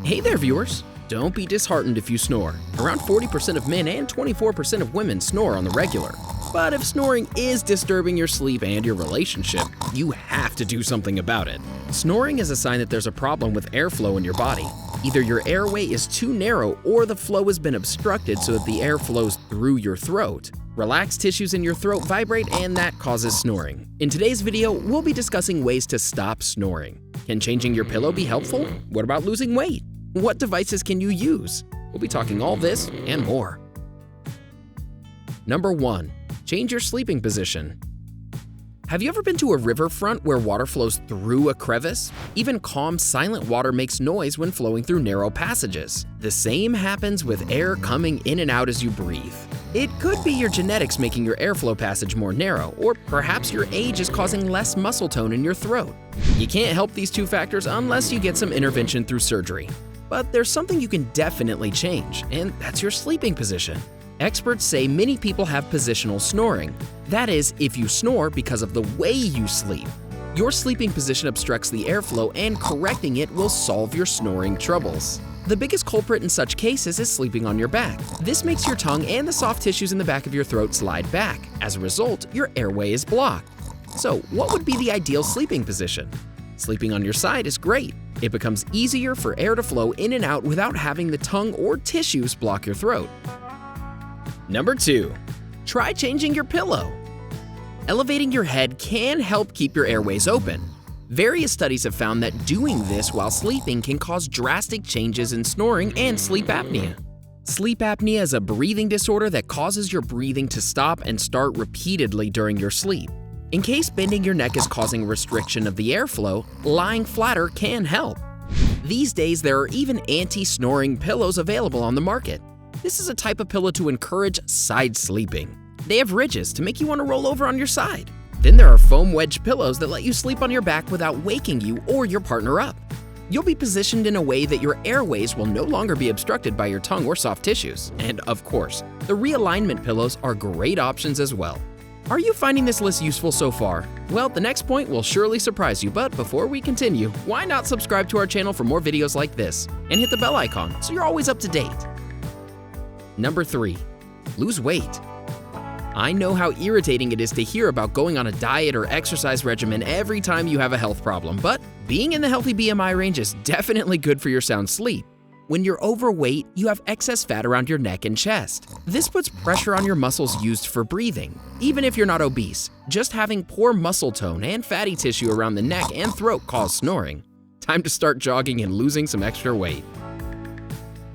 Hey there, viewers! Don't be disheartened if you snore. Around 40% of men and 24% of women snore on the regular. But if snoring is disturbing your sleep and your relationship, you have to do something about it. Snoring is a sign that there's a problem with airflow in your body. Either your airway is too narrow or the flow has been obstructed so that the air flows through your throat. Relaxed tissues in your throat vibrate and that causes snoring. In today's video, we'll be discussing ways to stop snoring. Can changing your pillow be helpful? What about losing weight? What devices can you use? We'll be talking all this and more. Number 1. Change your sleeping position. Have you ever been to a riverfront where water flows through a crevice? Even calm, silent water makes noise when flowing through narrow passages. The same happens with air coming in and out as you breathe. It could be your genetics making your airflow passage more narrow, or perhaps your age is causing less muscle tone in your throat. You can't help these two factors unless you get some intervention through surgery. But there's something you can definitely change, and that's your sleeping position. Experts say many people have positional snoring. That is, if you snore because of the way you sleep. Your sleeping position obstructs the airflow and correcting it will solve your snoring troubles. The biggest culprit in such cases is sleeping on your back. This makes your tongue and the soft tissues in the back of your throat slide back. As a result, your airway is blocked. So, what would be the ideal sleeping position? Sleeping on your side is great. It becomes easier for air to flow in and out without having the tongue or tissues block your throat. Number 2. Try changing your pillow. Elevating your head can help keep your airways open. Various studies have found that doing this while sleeping can cause drastic changes in snoring and sleep apnea. Sleep apnea is a breathing disorder that causes your breathing to stop and start repeatedly during your sleep. In case bending your neck is causing restriction of the airflow, lying flatter can help. These days, there are even anti-snoring pillows available on the market. This is a type of pillow to encourage side sleeping. They have ridges to make you want to roll over on your side. Then there are foam wedge pillows that let you sleep on your back without waking you or your partner up. You'll be positioned in a way that your airways will no longer be obstructed by your tongue or soft tissues. And of course, the realignment pillows are great options as well. Are you finding this list useful so far? Well, the next point will surely surprise you, but before we continue, why not subscribe to our channel for more videos like this and hit the bell icon so you're always up to date. Number 3. Lose weight. I know how irritating it is to hear about going on a diet or exercise regimen every time you have a health problem, but being in the healthy BMI range is definitely good for your sound sleep. When you're overweight, you have excess fat around your neck and chest. This puts pressure on your muscles used for breathing. Even if you're not obese, just having poor muscle tone and fatty tissue around the neck and throat cause snoring. Time to start jogging and losing some extra weight.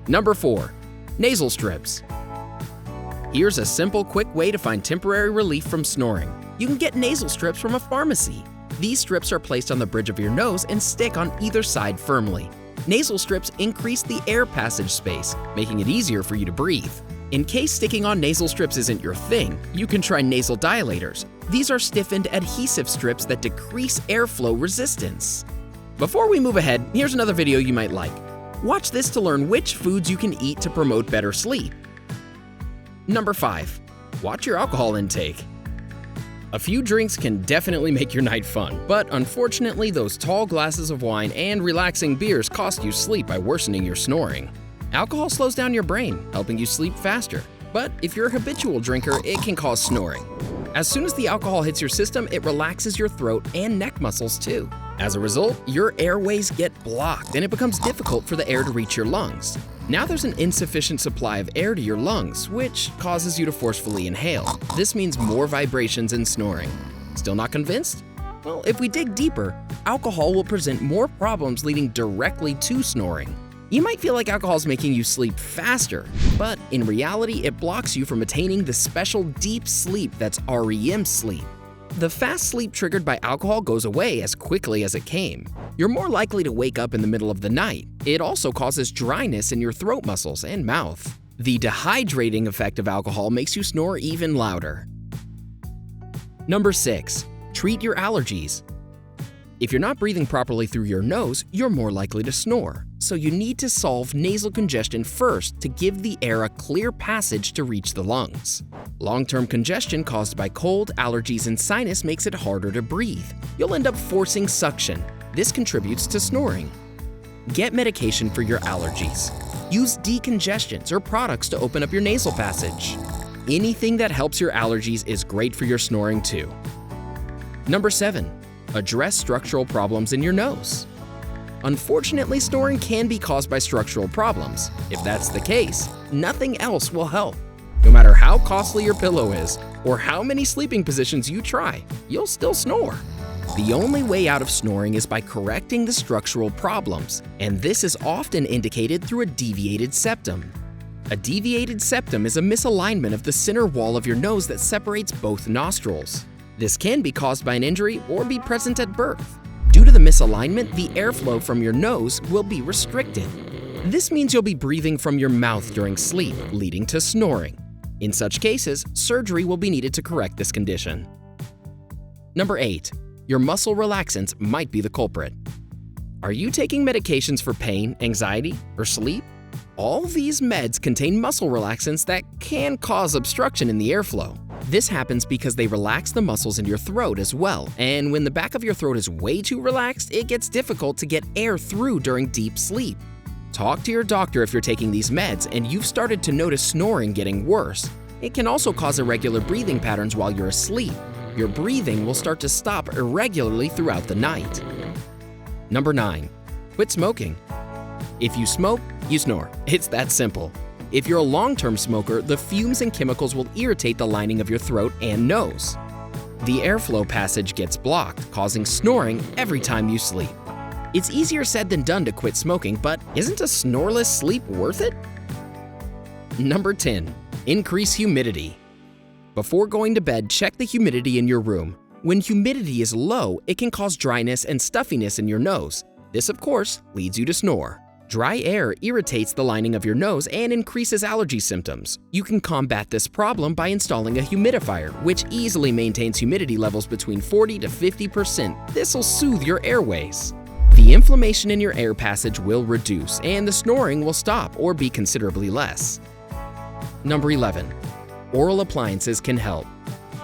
Number 4. Nasal strips. Here's a simple, quick way to find temporary relief from snoring. You can get nasal strips from a pharmacy. These strips are placed on the bridge of your nose and stick on either side firmly. Nasal strips increase the air passage space, making it easier for you to breathe. In case sticking on nasal strips isn't your thing, you can try nasal dilators. These are stiffened adhesive strips that decrease airflow resistance. Before we move ahead, here's another video you might like. Watch this to learn which foods you can eat to promote better sleep. Number 5. Watch your alcohol intake. A few drinks can definitely make your night fun, but unfortunately those tall glasses of wine and relaxing beers cost you sleep by worsening your snoring. Alcohol slows down your brain, helping you sleep faster. But if you're a habitual drinker, it can cause snoring. As soon as the alcohol hits your system, it relaxes your throat and neck muscles too. As a result, your airways get blocked and it becomes difficult for the air to reach your lungs. Now there's an insufficient supply of air to your lungs, which causes you to forcefully inhale. This means more vibrations and snoring. Still not convinced? Well, if we dig deeper, alcohol will present more problems leading directly to snoring. You might feel like alcohol is making you sleep faster, but in reality, it blocks you from attaining the special deep sleep that's REM sleep. The fast sleep triggered by alcohol goes away as quickly as it came. You're more likely to wake up in the middle of the night. It also causes dryness in your throat muscles and mouth. The dehydrating effect of alcohol makes you snore even louder. Number 6. Treat your allergies. If you're not breathing properly through your nose, you're more likely to snore. So you need to solve nasal congestion first to give the air a clear passage to reach the lungs. Long-term congestion caused by cold, allergies, and sinus makes it harder to breathe. You'll end up forcing suction. This contributes to snoring. Get medication for your allergies. Use decongestants or products to open up your nasal passage. Anything that helps your allergies is great for your snoring too. Number 7. Address structural problems in your nose. Unfortunately, snoring can be caused by structural problems. If that's the case, nothing else will help. No matter how costly your pillow is or how many sleeping positions you try, you'll still snore. The only way out of snoring is by correcting the structural problems, and this is often indicated through a deviated septum. A deviated septum is a misalignment of the center wall of your nose that separates both nostrils. This can be caused by an injury or be present at birth. Due to the misalignment, the airflow from your nose will be restricted. This means you'll be breathing from your mouth during sleep, leading to snoring. In such cases, surgery will be needed to correct this condition. Number 8. Your muscle relaxants might be the culprit. Are you taking medications for pain, anxiety, or sleep? All these meds contain muscle relaxants that can cause obstruction in the airflow. This happens because they relax the muscles in your throat as well, and when the back of your throat is way too relaxed, it gets difficult to get air through during deep sleep. Talk to your doctor if you're taking these meds and you've started to notice snoring getting worse. It can also cause irregular breathing patterns while you're asleep. Your breathing will start to stop irregularly throughout the night. Number 9. Quit smoking. If you smoke, you snore. It's that simple. If you're a long-term smoker, the fumes and chemicals will irritate the lining of your throat and nose. The airflow passage gets blocked, causing snoring every time you sleep. It's easier said than done to quit smoking, but isn't a snoreless sleep worth it? Number 10. Increase humidity. Before going to bed, check the humidity in your room. When humidity is low, it can cause dryness and stuffiness in your nose. This, of course, leads you to snore. Dry air irritates the lining of your nose and increases allergy symptoms. You can combat this problem by installing a humidifier, which easily maintains humidity levels between 40 to 50%. This will soothe your airways. The inflammation in your air passage will reduce, and the snoring will stop or be considerably less. Number 11. Oral appliances can help.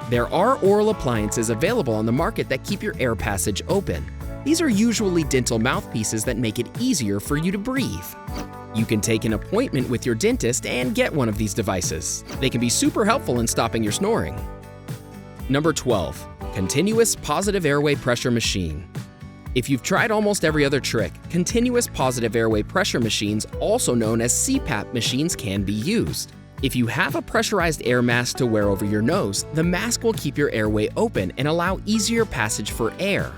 There are oral appliances available on the market that keep your air passage open. These are usually dental mouthpieces that make it easier for you to breathe. You can take an appointment with your dentist and get one of these devices. They can be super helpful in stopping your snoring. Number 12. Continuous positive airway pressure machine. If you've tried almost every other trick, continuous positive airway pressure machines, also known as CPAP machines, can be used. If you have a pressurized air mask to wear over your nose, the mask will keep your airway open and allow easier passage for air.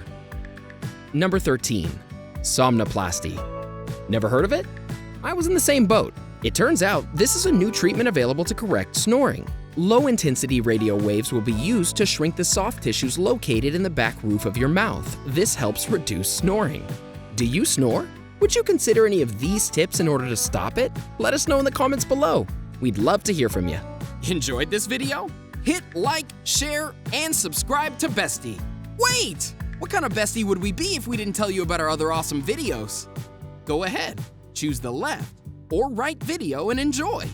Number 13. Somnoplasty. Never heard of it? I was in the same boat. It turns out this is a new treatment available to correct snoring. Low-intensity radio waves will be used to shrink the soft tissues located in the back roof of your mouth. This helps reduce snoring. Do you snore? Would you consider any of these tips in order to stop it? Let us know in the comments below. We'd love to hear from you. Enjoyed this video? Hit like, share, and subscribe to Bestie. Wait! What kind of Bestie would we be if we didn't tell you about our other awesome videos? Go ahead, choose the left or right video and enjoy.